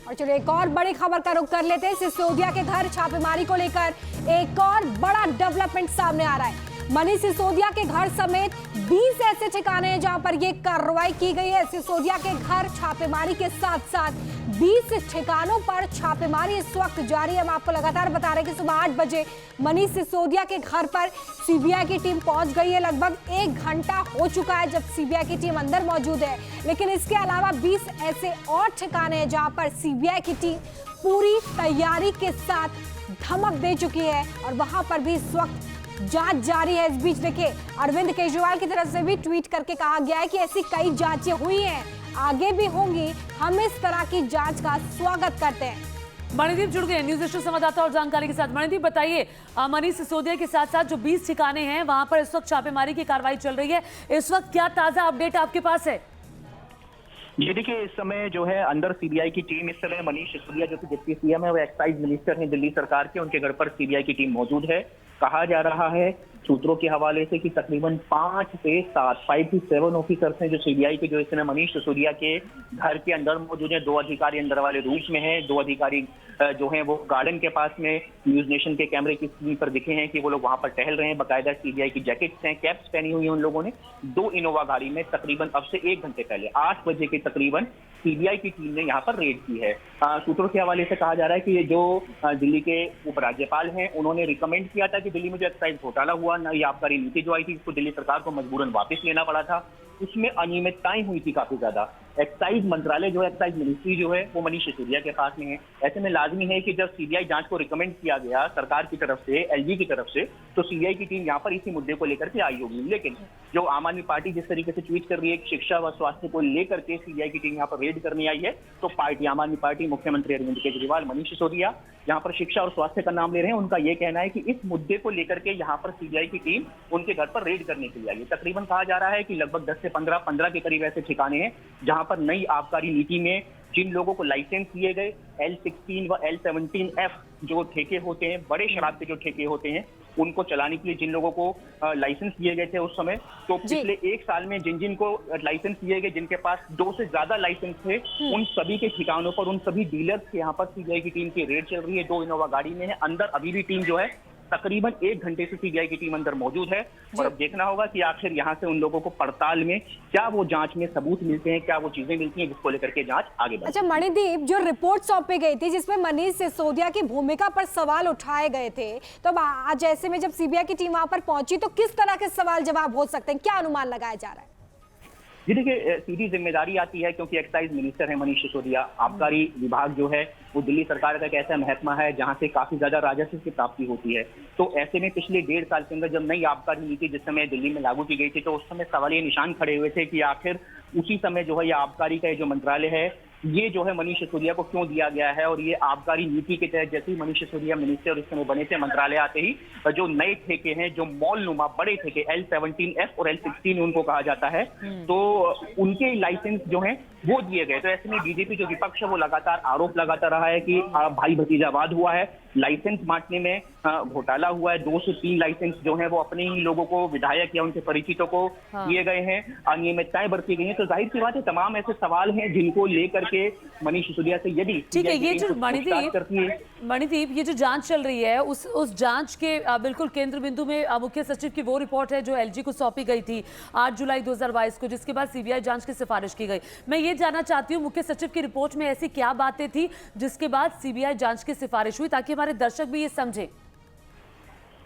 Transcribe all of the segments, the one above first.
और चलो एक और बड़ी खबर का रुख कर लेते हैं। सिसोदिया के घर छापेमारी को लेकर एक और बड़ा डेवलपमेंट सामने आ रहा है। मनीष सिसोदिया के घर समेत 20 ऐसे ठिकाने हैं जहां पर ये कार्रवाई की गई है। सिसोदिया के घर छापेमारी के साथ साथ 20 ठिकानों पर छापेमारी इस वक्त जारी है। हम आपको लगातार बता रहे हैं कि सुबह 8 बजे मनीष सिसोदिया के घर पर सीबीआई की टीम पहुंच गई है। लगभग 1 घंटा हो चुका है जब सीबीआई की टीम अंदर मौजूद है, लेकिन इसके अलावा 20 ऐसे और ठिकाने हैं जहां पर सीबीआई की टीम पूरी तैयारी के साथ धमक दे चुकी है और वहां पर भी इस वक्त जांच जारी है। इस बीच देखिए अरविंद केजरीवाल की तरफ से भी ट्वीट करके कहा गया है कि ऐसी कई जांचें हुई हैं, आगे भी होंगी, हम इस तरह की जांच का स्वागत करते हैं। मणिदीप जुड़ गए न्यूज एटीन संवाददाता और जानकारी के साथ। मणिदीप बताइए, मनीष सिसोदिया के साथ साथ जो 20 ठिकाने हैं वहां पर इस वक्त छापेमारी की कार्रवाई चल रही है, इस वक्त क्या ताजा अपडेट आपके पास है? ये देखिए, इस समय जो है अंदर सीबीआई की टीम, इस समय मनीष सिसोदिया जो कि डिप्टी सीएम है, वो एक्साइज मिनिस्टर हैं दिल्ली सरकार के, उनके घर पर सीबीआई की टीम मौजूद है। कहा जा रहा है सूत्रों के हवाले से कि तकरीबन 5 से 7 ऑफिसर्स हैं जो सीबीआई के, जो इस समय मनीष सिसोदिया के घर के अंदर मौजूद हैं। 2 अधिकारी अंदर वाले रूम्स में हैं, 2 अधिकारी जो हैं वो गार्डन के पास में न्यूज नेशन के कैमरे की स्क्रीन पर दिखे हैं कि वो लोग वहां पर टहल रहे हैं। बाकायदा सीबीआई की जैकेट्स हैं, कैप्स पहनी हुई है उन लोगों ने। 2 इनोवा गाड़ी में तकरीबन अब से 1 घंटे पहले 8 बजे के तकरीबन सीबीआई की टीम ने यहाँ पर रेड की है। सूत्रों के हवाले से कहा जा रहा है कि ये जो दिल्ली के उपराज्यपाल हैं, उन्होंने रिकमेंड किया था कि दिल्ली में जो एक्साइज घोटाला हुआ ना, ये आबकारी नीति जो आई थी, इसको दिल्ली सरकार को मजबूरन वापस लेना पड़ा था। उसमें अनियमितताएं हुई थी काफी ज्यादा। एक्साइज मंत्रालय जो है, एक्साइज मिनिस्ट्री जो है, वो मनीष सिसोदिया के पास में है। ऐसे में लाजमी है कि जब सीबीआई जांच को रिकमेंड किया गया सरकार की तरफ से, एलजी की तरफ से, तो सीबीआई की टीम यहाँ पर इसी मुद्दे को लेकर के आई होगी। लेकिन जो आम आदमी पार्टी जिस तरीके से ट्वीट कर रही है, शिक्षा व स्वास्थ्य को लेकर के सीबीआई की टीम यहाँ पर रेड करने आई है, तो पार्टी आम आदमी पार्टी, मुख्यमंत्री अरविंद केजरीवाल, मनीष सिसोदिया यहाँ पर शिक्षा और स्वास्थ्य का नाम ले रहे हैं। उनका यह कहना है कि इस मुद्दे को लेकर के यहाँ पर सीबीआई की टीम उनके घर पर रेड करने के लिए आई है। तकरीबन कहा जा रहा है कि लगभग 10 से 15 के करीब ऐसे ठिकाने हैं जहां पर नई आबकारी नीति में जिन लोगों को लाइसेंस दिए गए, L16 व L17F जो ठेके होते हैं, बड़े शराब के जो ठेके होते हैं, उनको चलाने के लिए जिन लोगों को लाइसेंस दिए गए थे उस समय, तो पिछले 1 साल में जिन को लाइसेंस दिए गए, जिनके पास 2 से ज्यादा लाइसेंस थे, उन सभी के ठिकानों पर, उन सभी डीलर्स के यहाँ पर सीबीआई की टीम की रेड चल रही है। 2 इनोवा गाड़ी में है, अंदर अभी भी टीम जो है तकरीबन 1 घंटे से सीबीआई की टीम अंदर मौजूद है। और अब देखना होगा कि आखिर यहाँ से उन लोगों को पड़ताल में क्या वो जांच में सबूत मिलते हैं, क्या वो चीजें मिलती हैं जिसको लेकर के जांच आगे बढ़े। अच्छा मणिदीप, जो रिपोर्ट सौंपी गई थी जिसमें मनीष सिसोदिया की भूमिका पर सवाल उठाए गए थे, तो आज ऐसे में जब सीबीआई की टीम वहां पर पहुंची तो किस तरह के सवाल जवाब हो सकते हैं, क्या अनुमान लगाया जा रहा है? जी देखिए, सीधी जिम्मेदारी आती है क्योंकि एक्साइज मिनिस्टर है मनीष सिसोदिया। आबकारी विभाग जो है वो दिल्ली सरकार का एक ऐसा महकमा है जहां से काफी ज्यादा राजस्व की प्राप्ति होती है। तो ऐसे में पिछले 1.5 साल के अंदर जब नई आबकारी नीति जिस समय दिल्ली में लागू की गई थी, तो उस समय सवालिया निशान खड़े हुए थे कि आखिर उसी समय जो है ये आबकारी का जो मंत्रालय है, ये जो है मनीष सिसोदिया को क्यों दिया गया है। और ये आबकारी नीति के तहत जैसे ही मनीष सिसोदिया मिनिस्टर इस समय बने थे, मंत्रालय आते ही जो नए ठेके हैं, जो मॉल नुमा बड़े ठेके, L17F और L16 उनको कहा जाता है, तो उनके लाइसेंस जो हैं वो दिए गए। तो ऐसे में बीजेपी जो विपक्ष है वो लगातार आरोप लगाता रहा है कि भाई भतीजावाद हुआ है, लाइसेंस बांटने में घोटाला हुआ है। 2 से 3 लाइसेंस जो है वो अपने ही लोगों को, विधायक या उनके परिचितों को दिए गए हैं, अनियमितताएं बरती गई हैं। तो जाहिर सी बात है तमाम ऐसे सवाल हैं जिनको लेकर के मनीष सिसोदिया से यदि ठीक है, ये जो मणिदीप ये जो जांच चल रही है उस जांच के बिल्कुल केंद्र बिंदु में मुख्य सचिव की वो रिपोर्ट है जो एलजी को सौंपी गई थी 8 जुलाई 2022 को, जिसके बाद सीबीआई जांच की सिफारिश की गई। मैं ये जानना चाहती हूँ मुख्य सचिव की रिपोर्ट में ऐसी क्या बातें थी जिसके बाद सीबीआई जांच की सिफारिश हुई, ताकि हमारे दर्शक भी ये समझे।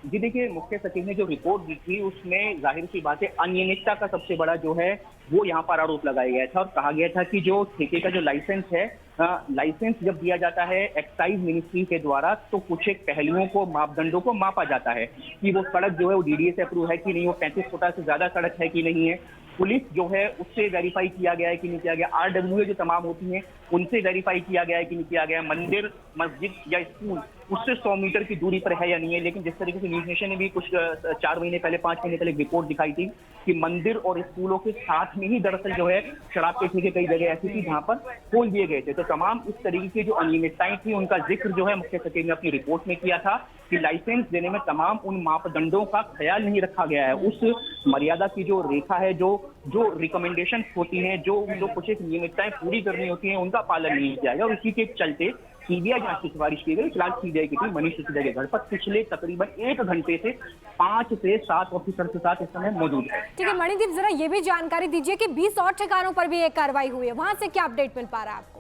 जी देखिए, मुख्य सचिव ने जो रिपोर्ट दी थी उसमें जाहिर सी बात है अनियमितता का सबसे बड़ा जो है वो यहाँ पर आरोप लगाया गया था और कहा गया था कि जो ठेके का जो लाइसेंस है, लाइसेंस जब दिया जाता है एक्साइज मिनिस्ट्री के द्वारा, तो कुछ एक पहलुओं को, मापदंडों को मापा जाता है कि वो सड़क जो है वो डीडीए से अप्रूव है कि नहीं, वो 35 फुटा से ज्यादा सड़क है कि नहीं है। पुलिस जो है उससे वेरीफाई किया गया है कि नहीं किया गया, RWA जो तमाम होती हैं उनसे वेरीफाई किया गया है कि नहीं किया गया, मंदिर, मस्जिद या स्कूल उससे 100 मीटर की दूरी पर है या नहीं है। लेकिन जिस तरीके से न्यूज नेशन ने भी कुछ 4 महीने पहले 5 महीने पहले एक रिपोर्ट दिखाई थी कि मंदिर और स्कूलों के साथ में ही दरअसल जो है शराब के ठेके कई जगह ऐसी थी जहां पर खोल दिए गए थे। तो तमाम इस तरीके की जो अनियमितताएं थी उनका जिक्र जो है मुख्य सचिव ने अपनी रिपोर्ट में किया था कि लाइसेंस देने में तमाम उन मापदंडों का ख्याल नहीं रखा गया है। उस मर्यादा की जो रेखा है, जो रिकमेंडेशन होती हैं, जो कुछ एक नियमितताएं पूरी करनी होती हैं, उनका पालन नहीं किया गया और इसी के चलते सीबीआई जांच की सिफारिश की गई। फिलहाल सीबीआई की टीम मनीष सिसोदिया के घर पर पिछले तकरीबन 1 घंटे से 5 से 7 ऑफिसर के साथ इस समय मौजूद है। ठीक है मणिदीप, जरा ये भी जानकारी दीजिए कि 20 और ठिकानों पर भी एक कार्रवाई हुई है, वहां से क्या अपडेट मिल पा रहा है आपको?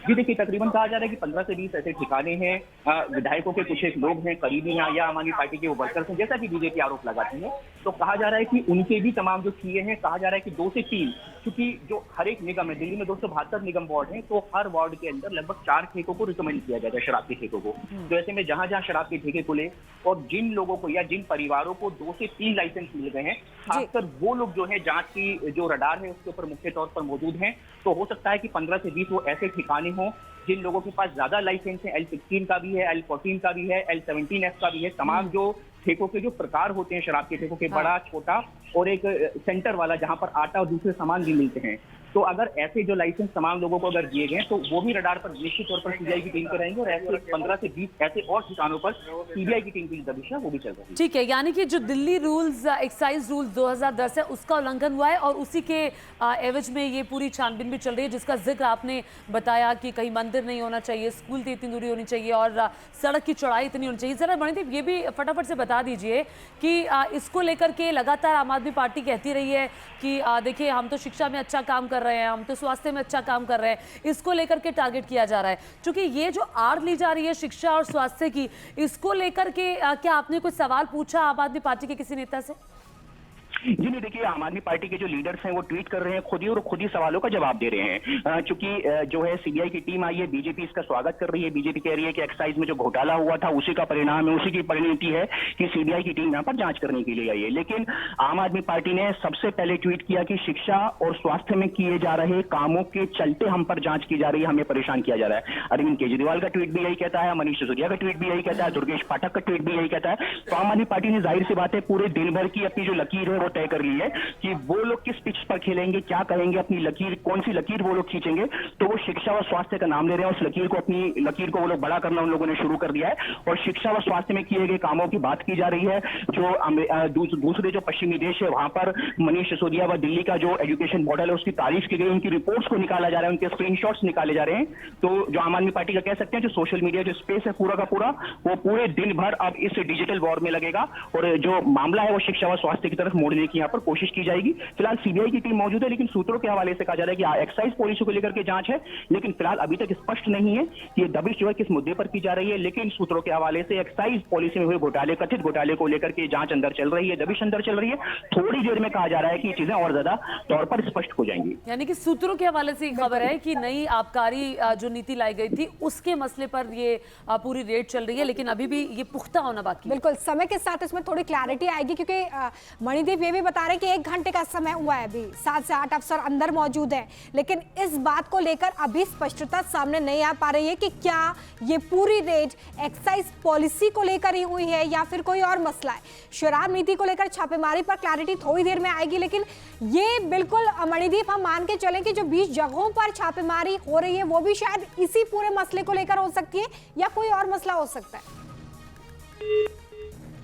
जी देखिए, तकरीबन कहा जा रहा है कि 15 से 20 ऐसे ठिकाने हैं, विधायकों के कुछ एक लोग हैं, करीबी हैं या आम आदमी पार्टी के वो वर्कर्स हैं, जैसा कि बीजेपी आरोप लगाती है। तो कहा जा रहा है कि उनके भी तमाम जो किए हैं, कहा जा रहा है कि 2 से 3, क्योंकि जो हर एक निगम है, दिल्ली में 272 निगम वार्ड हैं, तो हर वार्ड के अंदर लगभग 4 ठेकों को रिकमेंड किया जाता है, शराब के ठेकों को। तो ऐसे में जहां जहां शराब के ठेके खुले और जिन लोगों को या जिन परिवारों को 2 से 3 लाइसेंस मिल गए हैं, खासकर वो लोग जो है जांच की जो रडार है उसके ऊपर मुख्य तौर पर मौजूद हैं। तो हो सकता है कि 15 से 20 वो ऐसे ठिकाने हों जिन लोगों के पास ज्यादा लाइसेंस है, L16 का भी है, L14 का भी है, L17F का भी है। तमाम जो ठेकों के जो प्रकार होते हैं शराब के ठेकों के, बड़ा, छोटा और एक सेंटर वाला जहां पर आटा और दूसरे सामान भी मिलते हैं। तो अगर ऐसे जो लाइसेंस तमाम लोगों को अगर दिए गए तो वो भी रडार पर निश्चित तौर पर सीबीआई की टीम पे रहेंगे और ऐसे 15 से 20 ऐसे और ठिकानों पर सीबीआई की टीम की दबिश है वो भी चल रही है। ठीक है, यानी कि जो दिल्ली रूल्स, एक्साइज रूल्स 2010 है उसका उल्लंघन हुआ है और उसी के एवज में ये पूरी छानबीन भी चल रही है, जिसका जिक्र आपने बताया कि कहीं मंदिर नहीं होना चाहिए, स्कूल की इतनी दूरी होनी चाहिए और सड़क की चौड़ाई इतनी होनी चाहिए। जरा मणिदीप ये भी फटाफट से बता दीजिए कि इसको लेकर के लगातार आम आदमी पार्टी कहती रही है कि देखिए हम तो शिक्षा में अच्छा काम कर रहे हैं, हम तो स्वास्थ्य में अच्छा काम कर रहे हैं, इसको लेकर के टारगेट किया जा रहा है। क्योंकि ये जो आड़ ली जा रही है शिक्षा और स्वास्थ्य की, इसको लेकर के क्या आपने कुछ सवाल पूछा आम आदमी पार्टी के किसी नेता से? जी नहीं, देखिए आम आदमी पार्टी के जो लीडर्स हैं वो ट्वीट कर रहे हैं खुद ही और खुद ही सवालों का जवाब दे रहे हैं। चूंकि जो है सीबीआई की टीम आई है, बीजेपी इसका स्वागत कर रही है। बीजेपी कह रही है कि एक्साइज में जो घोटाला हुआ था उसी का परिणाम है, उसी की परिणति है कि सीबीआई की टीम यहाँ पर जांच करने के लिए आई है। लेकिन आम आदमी पार्टी ने सबसे पहले ट्वीट किया कि शिक्षा और स्वास्थ्य में किए जा रहे कामों के चलते हम पर जांच की जा रही है, हमें परेशान किया जा रहा है। अरविंद केजरीवाल का ट्वीट भी यही कहता है, मनीष सिसोदिया का ट्वीट भी यही कहता है, दुर्गेश पाठक का ट्वीट भी यही कहता है। तो आम आदमी पार्टी ने जाहिर सी बात है पूरे दिन भर की अपनी जो लकीर है वो तय कर ली है कि वो लोग किस पिच पर खेलेंगे, क्या करेंगे, अपनी लकीर, कौन सी लकीर वो लोग खींचेंगे। तो वो शिक्षा और स्वास्थ्य का नाम ले रहे हैं, उस लकीर को, अपनी लकीर को वो लोग बड़ा करना उन लोगों ने शुरू कर दिया है और शिक्षा और स्वास्थ्य में किए गए कामों की बात की जा रही है। जो दूसरे जो पश्चिमी देश है वहां पर मनीष सिसोदिया व दिल्ली का जो एजुकेशन मॉडल है उसकी तारीफ की गई, उनकी रिपोर्ट्स को निकाला जा रहा है, उनके स्क्रीनशॉट्स निकाले जा रहे हैं। तो जो आम आदमी पार्टी का कह सकते हैं जो सोशल मीडिया जो स्पेस है पूरा का पूरा, वो पूरे दिन भर अब इस डिजिटल वॉर में लगेगा और जो मामला है वो शिक्षा व स्वास्थ्य की तरफ मोड़ने की यहाँ पर कोशिश की जाएगी। फिलहाल सीबीआई की टीम मौजूद है, लेकिन सूत्रों के हवाले से कहा जा रहा है कि एक्साइज पॉलिसी को लेकर के जांच है, लेकिन फिलहाल अभी तक स्पष्ट नहीं है कि ये दबिश जो है किस मुद्दे पर की जा रही है। लेकिन सूत्रों के हवाले से एक्साइज पॉलिसी में हुए घोटाले, कथित घोटाले को लेकर के जांच अंदर चल रही है, दबिश अंदर चल रही है। थोड़ी देर में कहा जा रहा है कि ये चीजें और ज्यादा तौर पर स्पष्ट हो जाएंगी। यानी कि सूत्रों के हवाले से खबर है कि नई आबकारी जो नीति लाई गई थी उसके मसले पर ये पूरी रेड चल रही है, लेकिन अभी भी ये पुख्ता होना बाकी है। बिल्कुल, समय के साथ इसमें थोड़ी क्लैरिटी आएगी, क्योंकि मणिदीप ये भी बता रहे हैं कि 1 घंटे का समय हुआ है, अभी 7 से 8 अफसर अंदर मौजूद हैं, लेकिन इस बात को लेकर अभी स्पष्टता सामने नहीं आ पा रही है कि क्या ये पूरी रेड एक्साइज पॉलिसी को लेकर ही हुई है या फिर कोई और मसला है। शराब नीति को लेकर छापेमारी पर क्लैरिटी थोड़ी देर में आएगी, लेकिन ये बिल्कुल मणिदीप हम मान के चलें कि जो 20 जगहों पर छापेमारी हो रही है वो भी शायद इसी पूरे मसले को लेकर हो सकती है या कोई और मसला हो सकता है।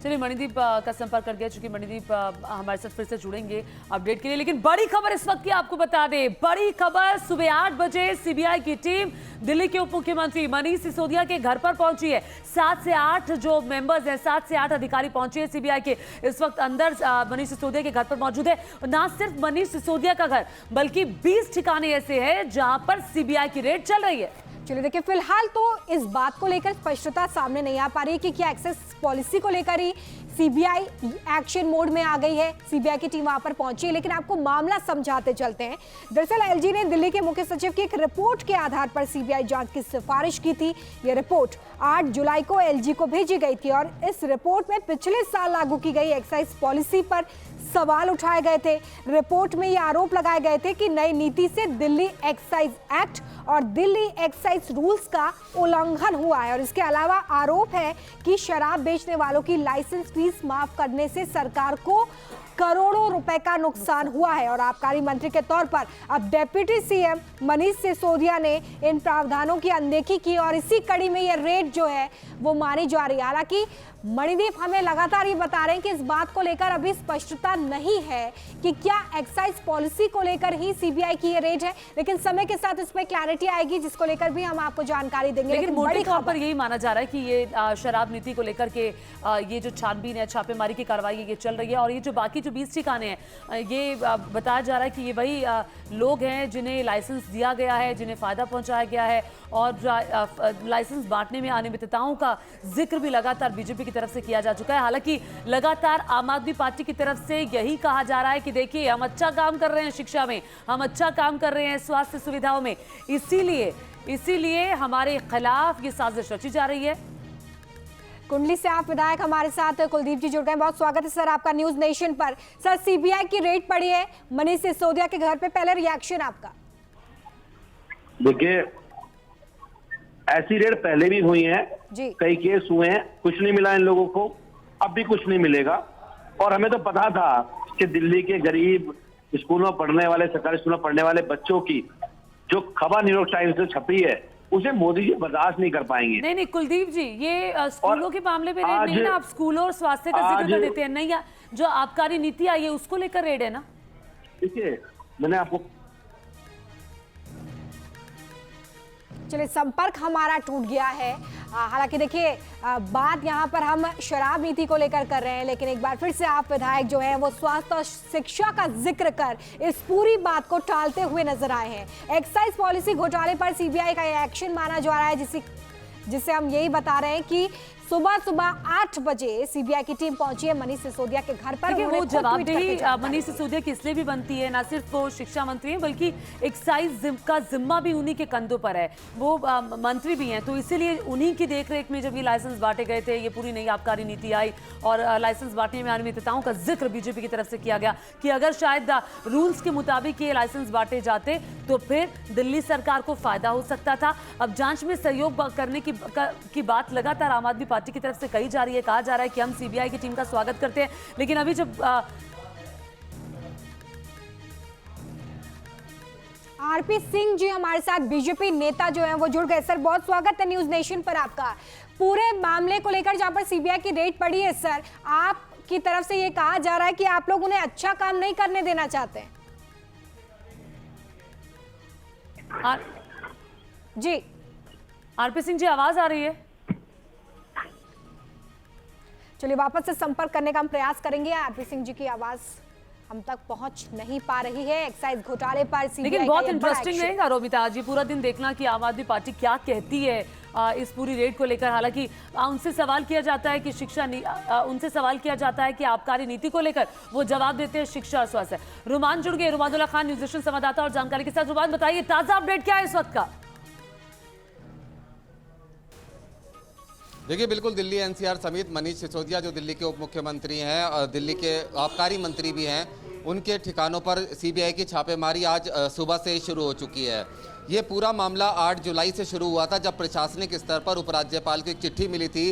चलिए मणिदीप का संपर्क कर गया, चूंकि मणिदीप हमारे साथ फिर से जुड़ेंगे अपडेट के लिए। लेकिन बड़ी खबर इस वक्त की आपको बता दें, बड़ी खबर, सुबह 8 बजे सीबीआई की टीम दिल्ली के उप मुख्यमंत्री मनीष सिसोदिया के घर पर पहुंची है। 7 से 8 जो मेंबर्स हैं, 7 से 8 अधिकारी पहुंचे हैं सीबीआई के, इस वक्त अंदर मनीष सिसोदिया के घर पर मौजूद है। ना सिर्फ मनीष सिसोदिया का घर, बल्कि 20 ठिकाने ऐसे हैं जहां पर सीबीआई की रेड चल रही है। चलिए देखिए, फिलहाल तो इस बात को लेकर स्पष्टता सामने नहीं आ पा रही कि क्या एक्सेस पॉलिसी को लेकर ही सीबीआई एक्शन मोड में आ गई है, सीबीआई की टीम वहां पर पहुंची है। लेकिन आपको मामला समझाते चलते हैं। दरअसल एलजी ने दिल्ली के मुख्य सचिव की एक रिपोर्ट के आधार पर सीबीआई जांच की सिफारिश की थी। यह रिपोर्ट 8 जुलाई को एलजी को भेजी गई थी और इस रिपोर्ट में पिछले साल लागू की गई एक्साइज पॉलिसी पर सवाल उठाए गए थे। रिपोर्ट में ये आरोप लगाए गए थे कि नई नीति से दिल्ली एक्साइज एक्ट और दिल्ली एक्साइज रूल्स का उल्लंघन हुआ है। और इसके अलावा आरोप है कि शराब बेचने वालों की लाइसेंस फीस माफ करने से सरकार को करोड़ों रुपए का नुकसान हुआ है। और आबकारी मंत्री के तौर पर अब डिप्टी सीएम मनीष सिसोदिया ने इन प्रावधानों की अनदेखी की और इसी कड़ी में ये रेड जो है वो मानी जा रही है। हालांकि मणिदीप हमें लगातार ये बता रहे हैं कि इस बात को लेकर अभी स्पष्टता नहीं है कि क्या एक्साइज पॉलिसी को लेकर ही सीबीआई की ये रेड है, लेकिन समय के साथ इस पर क्लैरिटी आएगी जिसको लेकर भी हम आपको जानकारी देंगे। लेकिन मोटे तौर पर यही माना जा रहा है कि ये शराब नीति को लेकर के ये जो छानबीन है, छापेमारी की कार्रवाई है, ये चल रही है। और ये जो बाकी जो 20 ठिकाने हैं, ये बताया जा रहा है कि ये वही लोग हैं जिन्हें लाइसेंस दिया गया है, जिन्हें फायदा पहुंचाया गया है। और लाइसेंस बांटने में अनियमितताओं का जिक्र भी लगातार बीजेपी की तरफ से किया जा चुका है। हालांकि लगातार आम आदमी पार्टी की तरफ से यही कहा जा रहा है कि देखिए, हम अच्छा काम कर रहे हैं शिक्षा में, हम अच्छा काम कर रहे हैं स्वास्थ्य सुविधाओं में, इसीलिए हमारे खिलाफ ये साजिश रची जा रही है। कुंडली से आप विधायक हमारे साथ कुलदीप जी जुड़ गए, बहुत स्वागत है सर आपका न्यूज नेशन पर। सर, सीबीआई की रेड पड़ी है मनीष सिसोदिया के घर पे, पहले रिएक्शन आपका। देखिए, ऐसी रेड पहले भी हुई है जी, कई केस हुए हैं, कुछ नहीं मिला इन लोगों को, अब भी कुछ नहीं मिलेगा। और हमें तो पता था कि दिल्ली के गरीब स्कूलों में पढ़ने वाले, सरकारी स्कूलों में पढ़ने वाले बच्चों की जो खबर न्यूयॉर्क टाइम्स से छपी है उसे मोदी जी बर्दाश्त नहीं कर पाएंगे। नहीं कुलदीप जी, ये स्कूलों के मामले में रेड नहीं ना, आप स्कूलों और स्वास्थ्य का जिक्र कर देते हैं। नहीं, जो आबकारी नीति आई है उसको लेकर रेड है ना। देखिए, मैंने आपको चलिए, संपर्क हमारा टूट गया है। हालांकि देखिए, बात यहाँ पर हम शराब नीति को लेकर कर रहे हैं, लेकिन एक बार फिर से आप विधायक जो है वो स्वास्थ्य और शिक्षा का जिक्र कर इस पूरी बात को टालते हुए नजर आए हैं। एक्साइज पॉलिसी घोटाले पर सीबीआई का एक्शन माना जा रहा है, जिससे हम यही बता रहे हैं कि सुबह 8 बजे सीबीआई की टीम पहुंची है मनीष सिसोदिया के घर पर। वो जवाबदेही मनीष सिसोदिया की इसलिए भी बनती है, ना सिर्फ वो शिक्षा मंत्री हैं बल्कि एक्साइज का जिम्मा भी उन्हीं के कंधों पर है, वो मंत्री भी हैं। तो इसीलिए उन्हीं की देखरेख में जब ये लाइसेंस बांटे गए थे, ये पूरी नई आबकारी नीति आई और लाइसेंस बांटने में अनियमितताओं का जिक्र बीजेपी की तरफ से किया गया कि अगर शायद रूल्स के मुताबिक ये लाइसेंस बांटे जाते तो फिर दिल्ली सरकार को फायदा हो सकता था। अब जांच में सहयोग करने की बात लगातार आम आदमी पार्टी की तरफ से कही जा रही है, कहा जा रहा है कि हम सीबीआई की टीम का स्वागत करते हैं। लेकिन अभी जब आरपी सिंह जी हमारे साथ बीजेपी नेता जो हैं वो जुड़ गए। सर, बहुत स्वागत है न्यूज नेशन पर आपका। पूरे मामले को लेकर जहां पर सीबीआई की रेड पड़ी है सर, आपकी तरफ से ये कहा जा रहा है कि आप लोग उन्हें अच्छा काम नहीं करने देना चाहते हैं। जी, आरपी सिंह जी, आवाज आ रही है? चलिए, वापस से संपर्क करने का हम प्रयास करेंगे। आरपी सिंह जी की आवाज हम तक पहुंच नहीं पा रही है। एक्साइज घोटाले पर सीबीआई, लेकिन बहुत इंटरेस्टिंग रहेगा रोमिता आज ये पूरा दिन देखना कि आम आदमी पार्टी क्या कहती है इस पूरी रेड को लेकर। हालांकि उनसे सवाल किया जाता है कि उनसे सवाल किया जाता है कि आबकारी नीति को लेकर, वो जवाब देते हैं शिक्षा और स्वास्थ्य। रुमान जुड़ गए, रुमानुल्लाह खान न्यूज नेशन संवाददाता और जानकारी के साथ। रुमान, बताइए ताजा अपडेट क्या है इस वक्त का? देखिए, बिल्कुल दिल्ली एनसीआर समेत मनीष सिसोदिया जो दिल्ली के उप मुख्यमंत्री हैं और दिल्ली के आबकारी मंत्री भी हैं, उनके ठिकानों पर सीबीआई की छापेमारी आज सुबह से शुरू हो चुकी है। ये पूरा मामला 8 जुलाई से शुरू हुआ था, जब प्रशासनिक स्तर पर उपराज्यपाल को एक चिट्ठी मिली थी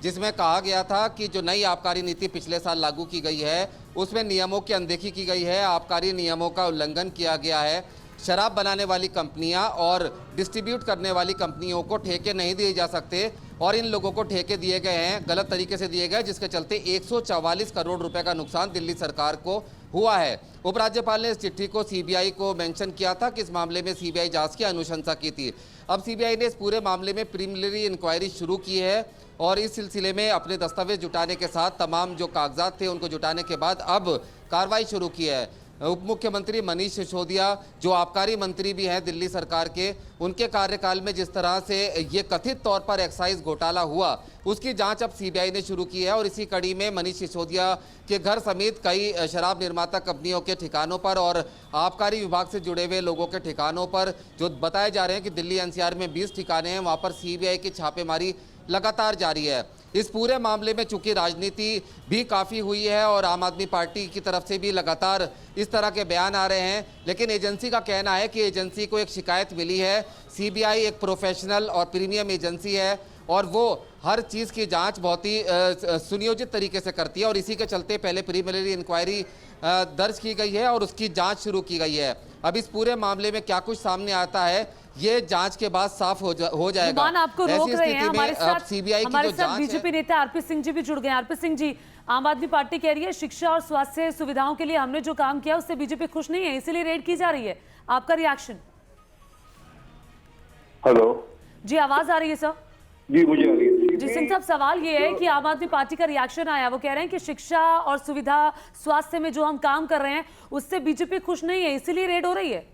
जिसमें कहा गया था कि जो नई आबकारी नीति पिछले साल लागू की गई है उसमें नियमों की अनदेखी की गई है, आबकारी नियमों का उल्लंघन किया गया है। शराब बनाने वाली कंपनियां और डिस्ट्रीब्यूट करने वाली कंपनियों को ठेके नहीं दिए जा सकते और इन लोगों को ठेके दिए गए हैं, गलत तरीके से दिए गए, जिसके चलते 144 करोड़ रुपए का नुकसान दिल्ली सरकार को हुआ है। उपराज्यपाल ने इस चिट्ठी को सीबीआई को मेंशन किया था कि इस मामले में सीबीआई जांच की अनुशंसा की थी। अब सीबीआई ने इस पूरे मामले में प्रीलिमिनरी इंक्वायरी शुरू की है और इस सिलसिले में अपने दस्तावेज जुटाने के साथ तमाम जो कागजात थे उनको जुटाने के बाद अब कार्रवाई शुरू की है। उप मुख्यमंत्री मनीष सिसोदिया जो आबकारी मंत्री भी हैं दिल्ली सरकार के, उनके कार्यकाल में जिस तरह से ये कथित तौर पर एक्साइज घोटाला हुआ उसकी जांच अब सीबीआई ने शुरू की है और इसी कड़ी में मनीष सिसोदिया के घर समेत कई शराब निर्माता कंपनियों के ठिकानों पर और आबकारी विभाग से जुड़े हुए लोगों के ठिकानों पर जो बताए जा रहे हैं कि दिल्ली एनसीआर में 20 ठिकाने हैं, वहाँ पर सीबीआई की छापेमारी लगातार जारी है। इस पूरे मामले में चूंकि राजनीति भी काफ़ी हुई है और आम आदमी पार्टी की तरफ से भी लगातार इस तरह के बयान आ रहे हैं, लेकिन एजेंसी का कहना है कि एजेंसी को एक शिकायत मिली है। सीबीआई एक प्रोफेशनल और प्रीमियम एजेंसी है और वो हर चीज़ की जांच बहुत ही सुनियोजित तरीके से करती है और इसी के चलते पहले प्रीलिमिनरी इंक्वायरी दर्ज की गई है और उसकी जांच शुरू की गई है। अब इस पूरे मामले में क्या कुछ सामने आता है ये जांच के बाद साफ हो जाएगा। नुमान आपको रोक रहे हैं हमारे साथ, सीबीआई की हमारे जो साथ जांच बीजेपी नेता आरपी सिंह जी भी जुड़ गए हैं। आरपी सिंह जी, आम आदमी पार्टी कह रही है शिक्षा और स्वास्थ्य सुविधाओं के लिए हमने जो काम किया उससे बीजेपी खुश नहीं है, इसीलिए रेड की जा रही है। आपका रिएक्शन? हेलो जी, आवाज आ रही है सर? जी, मुझे आ रही है। जी सिंह साहब, सवाल ये है कि आम आदमी पार्टी का रिएक्शन आया, वो कह रहे हैं कि शिक्षा और सुविधा स्वास्थ्य में जो हम काम कर रहे हैं उससे बीजेपी खुश नहीं है, इसीलिए रेड हो रही है।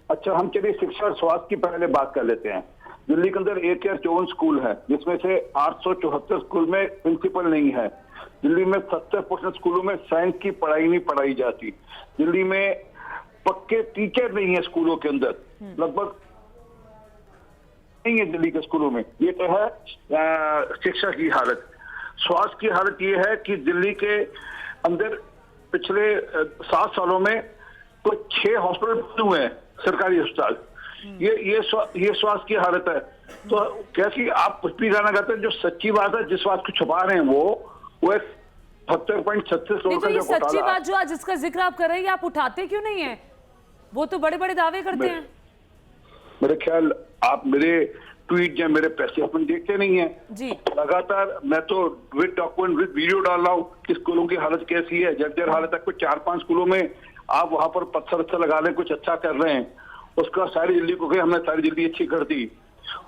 अच्छा, हम चलिए शिक्षा और स्वास्थ्य की पहले बात कर लेते हैं। दिल्ली के अंदर 1054 स्कूल है, जिसमें से 874 स्कूल में प्रिंसिपल नहीं है। दिल्ली में 70% स्कूलों में साइंस की पढ़ाई नहीं पढ़ाई जाती। दिल्ली में पक्के टीचर नहीं है स्कूलों के अंदर, लगभग नहीं है दिल्ली के स्कूलों में। ये तो है शिक्षा की हालत। स्वास्थ्य की हालत ये है कि दिल्ली के अंदर पिछले 7 सालों में कुछ 6 हॉस्पिटल बने हुए हैं, सरकारी अस्पताल। ये स्वास्थ्य की हालत है। तो कैसी आप कुछ भी कहना चाहते हैं, जो सच्ची बात है, जिस बात को छुपा रहे हैं वो 70.36 करोड़ का जो सच्ची घोटाला बात जो आज जिसका जिक्र आप कर रहे हैं आप उठाते क्यों नहीं है? वो तो बड़े बड़े दावे करते हैं। मेरे ख्याल आप मेरे ट्वीट या मेरे पैसे अपन देखते नहीं है जी। लगातार मैं तो विद डॉक्यूमेंट विद वीडियो डाल रहा हूँ कि स्कूलों की हालत कैसी है, जर्जर हालत है। कुछ 4-5 स्कूलों में आप वहां पर पत्थर लगा लें, कुछ अच्छा कर रहे हैं, उसका सारी दिल्ली को हमने सारी दिल्ली अच्छी कर दी।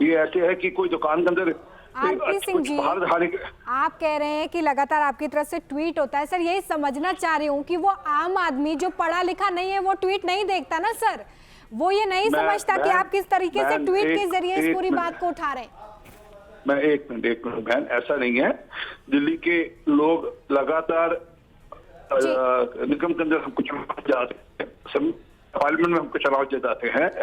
ये ऐसे है कि कोई दुकान के अंदर आरपी सिंह जी, आप कह रहे हैं कि लगातार आपकी तरफ से ट्वीट होता है। सर, यही समझना चाह रही हूँ कि वो आम आदमी जो पढ़ा लिखा नहीं है वो ट्वीट नहीं देखता ना सर, वो ये नहीं समझता कि आप किस तरीके से ट्वीट के जरिए इस पूरी बात को उठा रहे हैं। मैं एक मिनट बहन, ऐसा नहीं है। दिल्ली के लोग लगातार निगम के अंदर हम कुछ जाते हैं, पार्लियामेंट में हमको चुनाव जिताते हैं।